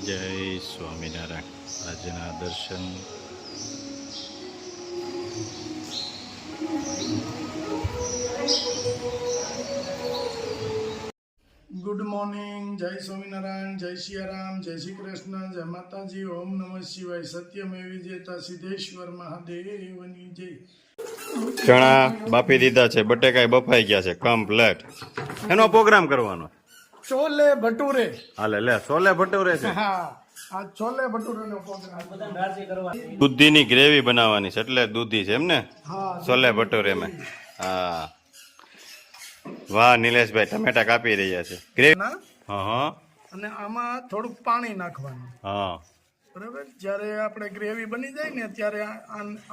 જય સ્વામિનારાયણ. આજના દર્શન ગુડ મોર્નિંગ. જય સ્વામિનારાયણ, જય સિયારામ, જય શ્રી કૃષ્ણ, જય માતાજી, ઓમ નમઃ શિવાય. સત્યમેવી જયતા સિદ્ધેશ્વર મહાદેવની જય. ચણા બાફી દીધા છે, બટેકાઈ બફાઈ ગયા છે કમ્પ્લેટ. એનો પ્રોગ્રામ કરવાનો. છોલે ભટુરે. હાલે લે, છોલે ભટુરે છે. હા, આ છોલે ભટુરેનો પ્રોગ્રામ. દૂધીની ગ્રેવી બનાવવાની છે, એટલે દૂધી છે એમ ને. હા, છોલે ભટુરે મેં. હા, વાહ નિલેશભાઈ, ટમેટા કાપી રહ્યા છે. ગ્રેવી. હા હા. અને આમાં થોડુંક પાણી નાખવાનું. હા. બરાબર. જ્યારે આપણે ગ્રેવી બની જાય ને ત્યારે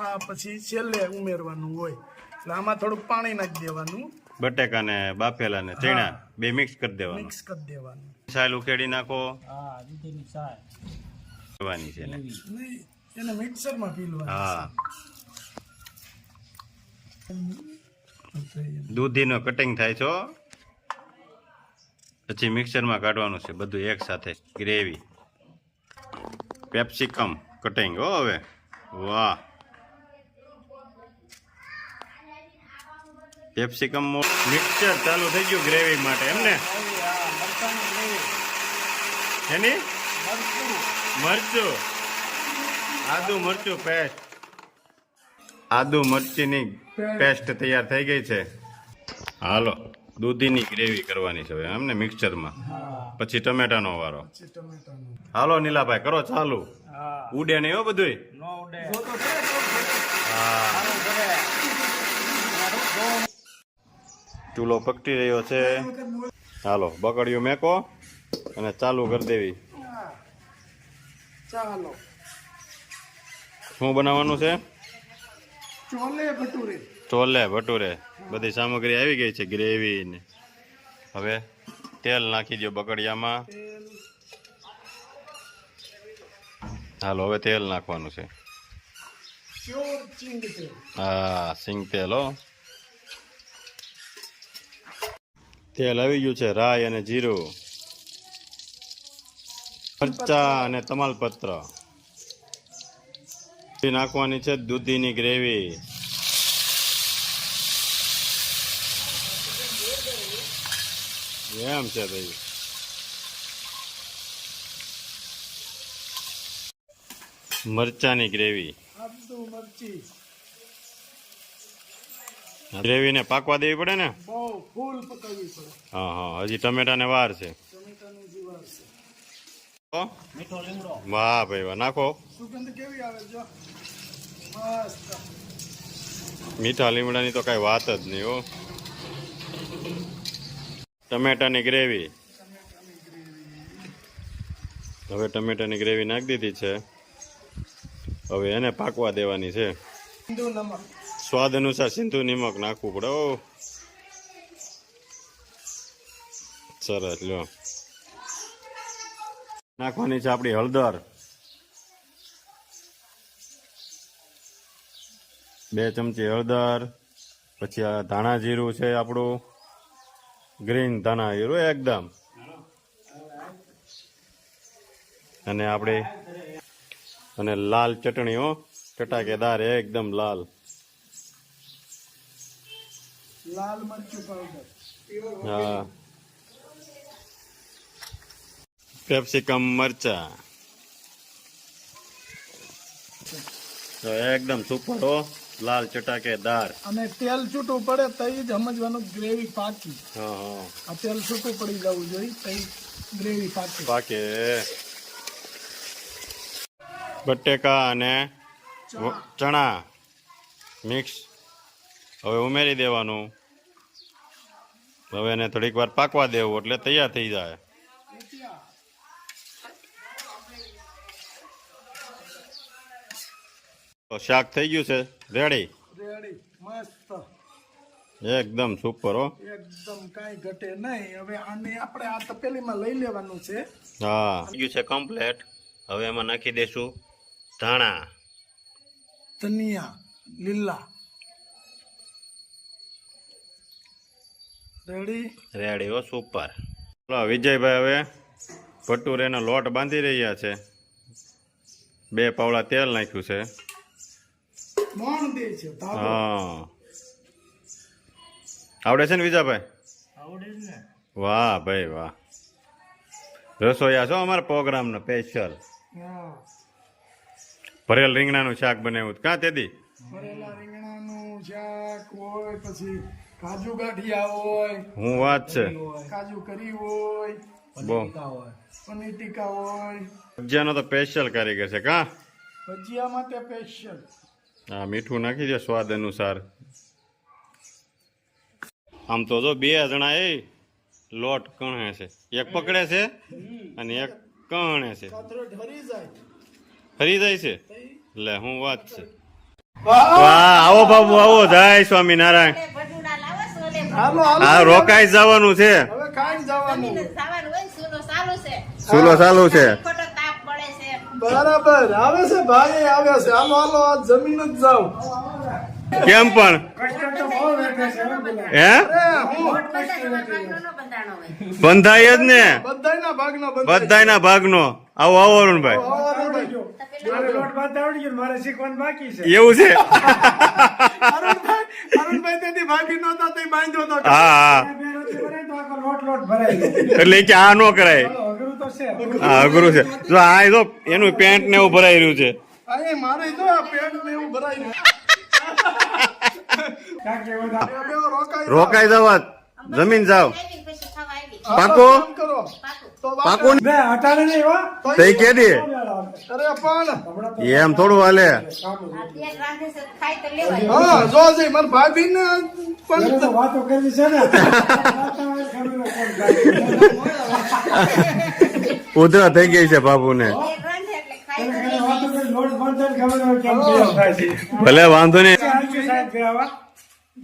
આ પછી છેલ્લે ઉમેરવાનું હોય, એટલે આમાં થોડુંક પાણી નાખી દેવાનું. બટેકા ને બાફેલા ને ચણા બે મિક્સ કરી દેવાનું. મિક્સ કરી દેવાનું. સાલ ઉકેડી નાખો. હા, દૂધીની સાય કરવાની છે ને. નહીં, એને મિક્સરમાં પીલવાનું. હા, દૂધીનો કટિંગ થાય છે, પછી મિક્સરમાં કાઢવાનું છે બધું એક સાથે. Gravy, capsicum cutting. હો હવે વાહ, પેપ્સિકમ મિક્સર ચાલુ થઈ ગયું ગ્રેવી માટે એમ ને. એની મરચું, આદુ મરચું પેસ્ટ, આદુ મરચીની પેસ્ટ તૈયાર થઈ ગઈ છે. હાલો, દૂધીની ગ્રેવી કરવાની છે હવે એમને મિક્સરમાં. પછી ટમેટાનો વારો. હાલો નીલાભાઈ, કરો ચાલુ. ઉડે નહીં હો બધું. નો ઉડે. હા, ચૂલો પકડી રહ્યો છે. હાલો, બકડીયું મેકો અને ચાલુ કરી દેવી. ચાલો, શું બનાવવાનું છે? છોલે ભટુરે. છોલે ભટુરે. બધી સામગ્રી આવી ગઈ છે, ગ્રેવી ને. હવે તેલ નાખી દો બકડિયામાં. હાલો, હવે તેલ નાખવાનું છે. પ્યોર ચીંગ તેલ. હા, સિંગ તેલ. હો, તેલ આવી ગયું છે. રાઈ અને જીરું, મરચા અને તમાલપત્ર નાખવાની છે. દૂધીની ગ્રેવી, એમ છે ભાઈ. મરચાની ગ્રેવી, આદુ મરચી. ગ્રેવીને પાકવા દેવી પડે ને. બહુ ફૂલ પકાવવી પડે. હા હા, હજી ટમેટાને વાર છે. ટમેટાની જીવાર છે. મીઠો લીમડો. વાહ ભાઈ વાહ, નાખો. સુગંધ કેવી આવે જો. મસ્ત. મીઠા લીમડાની તો કઈ વાત જ નહીં હો. ટમેટાની ગ્રેવી. હવે ટમેટાની ગ્રેવી નાખી દીધી છે. હવે એને પાકવા દેવાની છે. સિંધુ નમક. સ્વાદ અનુસાર સિંધુ નિમક નાખવું પડે. ઓ સરસ. લો, નાખવાની છે આપણી હળદર. 2 ચમચી હળદર. પછી આ ધાણા જીરું છે આપણું, ગ્રીન ધાણા જીરું એકદમ. અને આપણે અને લાલ ચટણી. હો, ચટાકેદાર એકદમ લાલ. લાલ મરચું પાવડર. હા, પેપ્સિકમ મરચા. તો એકદમ સુપર. હો, લાલ ચટાકેદાર. અને તેલ છૂટું પડે તઈ જ સમજવાનું ગ્રેવી પાકી. હા હા, આ તેલ છૂટું પડી જવું જોઈએ તઈ ગ્રેવી પાકી. પાકે. બટેકા અને ચણા મિક્સ હવે ઉમેરી દેવાનું. હવે એને થોડીક વાર પાકવા દેવું એટલે તૈયાર થઈ જાય. તો શાક થઈ ગયું છે રેડી. રેડી. મસ્ત. એકદમ સુપર. હો, એકદમ કાંઈ ઘટે નહીં. હવે આને આપણે આ તપેલીમાં લઈ લેવાનું છે. હા, થઈ ગયું છે કમ્પ્લેટ. હવે એમાં નાખી દઈશું ધાણા, ધનિયા લીલા. રેડી. રેડી. હો, સુપર. ચલો વિજયભાઈ, હવે ભટુરેનો લોટ બાંધી રહ્યા છે. 2 પાવડા તેલ નાખ્યું છે. મોણ દે છે તાબો. હા, આવડે છે ને વિજાભાઈ? આવડે જ ને. વાહ ભાઈ વાહ. રસોઈયા છો અમારા પ્રોગ્રામનો સ્પેશિયલ. હા, ભરેલ રીંગણાનું શાક બનાવ્યું કાં તેદી? ભરેલા રીંગણાનું શાક હોય, પછી કાજુ ગાંઠિયા હોય, હું વાત છે. કાજુ કરી હોય, બહુ પનીર ટીકા હોય. ભજીયાનો તો સ્પેશિયલ કારીગર છે કાં? ભજીયા માટે સ્પેશિયલ. હા, મીઠું નાખી દે સ્વાદ અનુસાર. આમ તો જો 2 જણા એ લોટ કણે છે. એક પકડે છે અને એક કણે છે. કાતરો ઢરી જાય. ફરી જાય છે. લે હું વાત છે. વાહ, આવો બાબુ આવો. જય સ્વામિનારાયણ. હાલો હાલો, હા, રોકાઈ જવાનું છે. હવે ખાઈ જવાનું. સુલો ચાલુ છે. બરાબર આવે છે ભાઈ, આવે છે. હાલો હાલો, આ જમીન જ જાવ. કેમ પણ હે બંધાય જ ને બધાયના ભાગનો બધાયના ભાગનો. આવો આવો અરુણભાઈ. મારે લોટ બાંધતા આવડી ગયો, મારે શીખવાનું બાકી છે. એવું છે? અરુણભાઈ તેથી ભાગી નહોતા તે બાંધ્યો હતો. હા હા, બે રોટલી ભરાય તો આખો લોટ ભરાઈ ગયો. એટલે કે આ નો કરાય. અઘરું તો છે. હા, અઘરું છે. જો આ જો એનું પેન્ટ ને એવું ભરાઈ રહ્યું છે. અહીં મારે જો આ પેટ ને એવું ભરાય. કાંઈક એવું થાય. બે રોકાઈ રોકાઈ જવા જમીન જાવ. હા, પાકો? તો એમ કરો. તો પાકો બે હટાડે નહીં હો. થઈ કે દે અરે પણ એમ થોડું હાલે. હા, જો જઈ મારા ભાભી ને એને પણ તો વાતો કરવી છે ને. વાતાવરણ ખબર કોણ ઉધરા થઈ ગઈ છે બાબુ ને. વાતો કરી લોટ બાંધતા ખબર હોય કેમ થાય છે. ભલે વાંધો નહીં. સાહેબ ગયા હવા.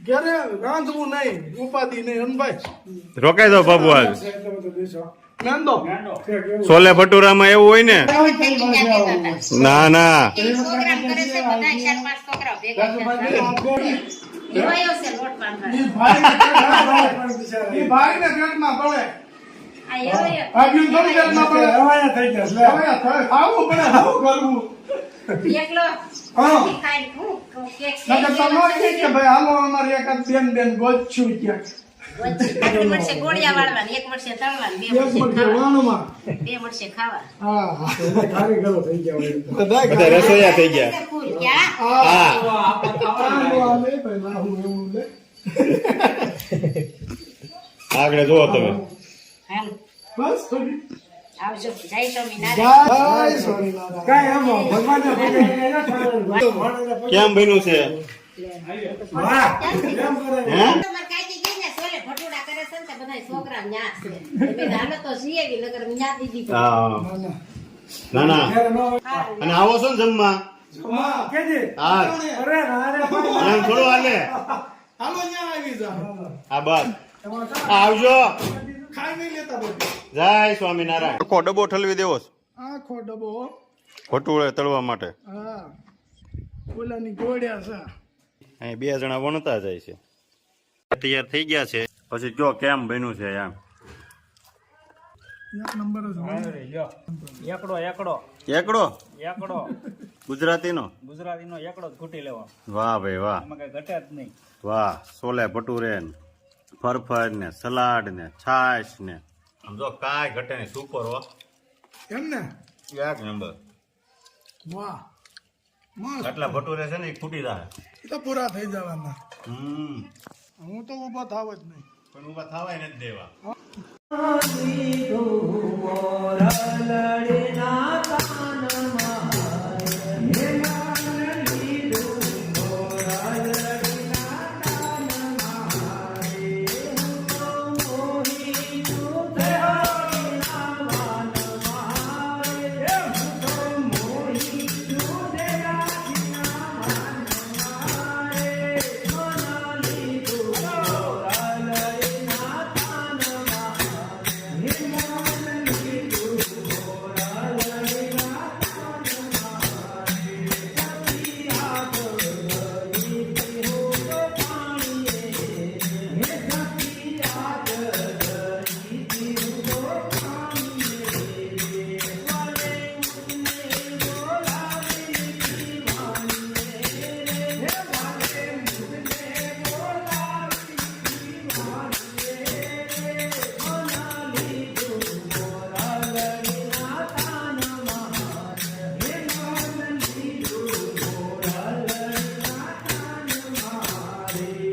ઘરે રાંધવું નહીં, ઉપાધિ નહીં. અનભાઈ રોકાઈ જાવ બાબુ આજ. એટલો બધો દેશો. નાંદો છોલે ભટુરામાં એવું હોય ને? ના ના, ઈ ભાઈ ને પેટમાં પડે. ભાભી થોડી પેટમાં પડે. રવાયા થઈ ગયા છે. હવે ખાવું પડે, ખાવું કરવું. હા, નકર તો નો કહે કે ભાઈ હાલો અમારે એકાદ બેન ગોતશું ક્યાંક. ગોળિયા વાળવાની, એક વર્ષે તળવાની, એક મળશે વાણમાં. 2 વર્ષે ખાવા. હા, કારીગરો થઈ ગયા હોય તો. બધા રસોઈયા થઈ ગયા. ફૂલ ક્યાં? હા, આગળ જુઓ તમે. હાલ, બસ થોડી. આવજો. જય સ્વામિનારાયણ. જય સ્વામિનારાયણ. કાંઈ આમ ભગવાનના ભગવાન કેમ બન્યું છે? વાહ. કેમ કરે? હે? તમારે કાંઈ ગઈ ને સોલે ભટુડા કરે છે ને તે બધાય છોકરા ન્યા છે. તમે હાલો તો છીએ કે નગર ન્યા દીધી તો. હા. ના ના, ઘેર ન હોય. અને આવો છો ને જમવા? હા, કેજે. હા, અરે રારે ભાઈ. એમ થોડું હાલે. હાલો ન્યા આવી જાઓ. આ બસ આવજો. ખાઈ નહીં લેતા બધું. જય સ્વામિનારાયણ. આખો ડબ્બો ઠલવી દેવો છે આખો ડબ્બો. ભટુરે તળવા માટે. હા, ઓલાની ગોળ્યા છે. અહીં 2 જણા વણતા જાય છે. તૈયાર થઈ ગયા છે. પછી જો કેમ બન્યું છે એમ. એક નંબર જ હોય. અરે લ્યો. એકડો એકડો એકડો એકડો ગુજરાતીનો. ગુજરાતીનો એકડો જ ખૂટી લેવો. વાહ ભાઈ વાહ એમાં કઈ ઘટે જ નહીં. વાહ. છોલે ભટુરે ને ફરફર ને સલાડ ને છાશ ને આમ જો કાંઈ ઘટે નહીં. સુપર હો. એમ ને? એક નંબર. વાહ, મસ્ત. આટલા ભટુરે છે ને એ ખૂટી જાય. એ તો પૂરા થઈ જવાના. હમ, હું તો ઊભો થાવ જ નહીં. પણ ઉભા થવાય નથી દેવા.